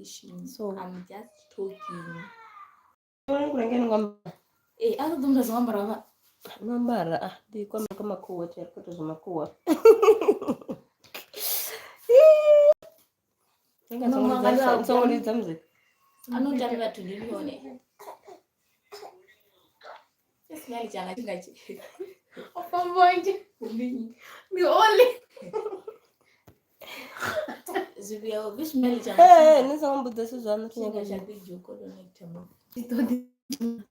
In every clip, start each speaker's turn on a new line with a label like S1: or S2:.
S1: fishing.
S2: So
S1: I'm just talking.
S2: Ngambara di kama kuwa kuto zuma kuwa. Nsongoliza mzee.
S1: Anotanga tulinione. Smell changa chingachi. Opamboje. Ni ole. Zwivhuya vishmell changa.
S2: Nisongombuza sizwana
S1: Chinga cha bijoko donetamo.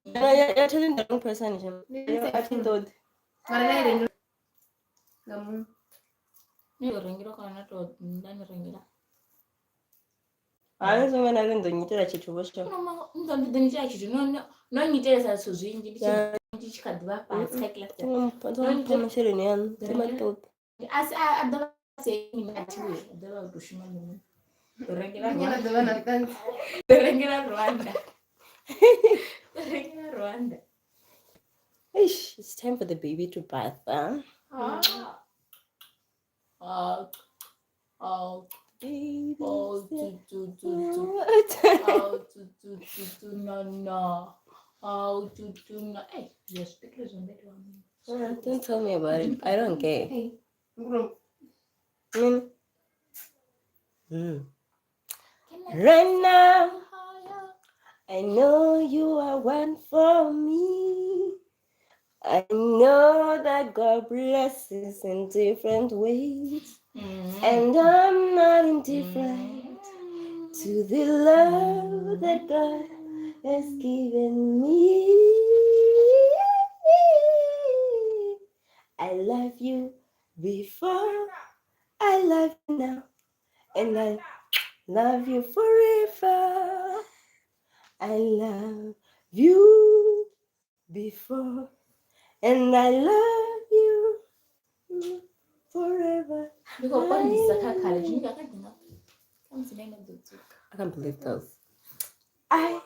S2: You're telling the wrong person. I thought.
S1: Nirengira kana to ndanirengira.
S2: Anizonga nalindonyitera chitubo cho.
S1: Ndonyitera chitu nonyiteresa sozvinji ndichikadhiva pasi kaikilata.
S2: Nonyitera ni yan. Tomato.
S1: Asi adava sei matiwe adava kushima munhu. Rengira Rwanda. Rengira Rwanda.
S2: It's time for the baby to bath, huh? Baby.
S1: Hey, yes, because on that one.
S2: Don't tell me about it. I don't care. Right now, I know you are one for me. I know that God blesses in different ways. And I'm not indifferent to the love that God has given me. I love you before, I love you now, and I love you forever. I love you before, and I love you forever. I can't believe this. I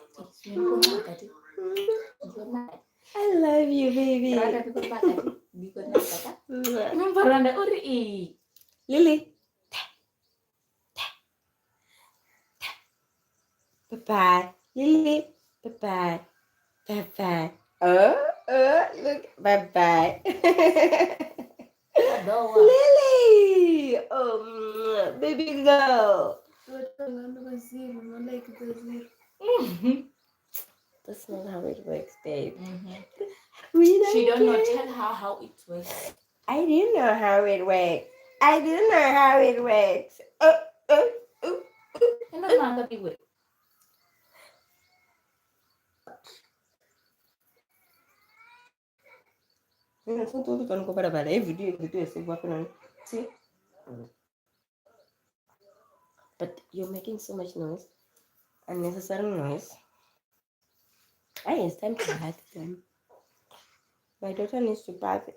S2: love you, baby. Lily. Bye-bye. Lily. Bye-bye. Bye-bye. Look. Bye-bye. Lily. Oh, baby girl. That's not how it works, babe.
S1: She don't know. Tell her how it works.
S2: I didn't know how it works. I didn't know how it works. See? But you're making so much noise. Unnecessary noise. It's time to bath them. My daughter needs to bath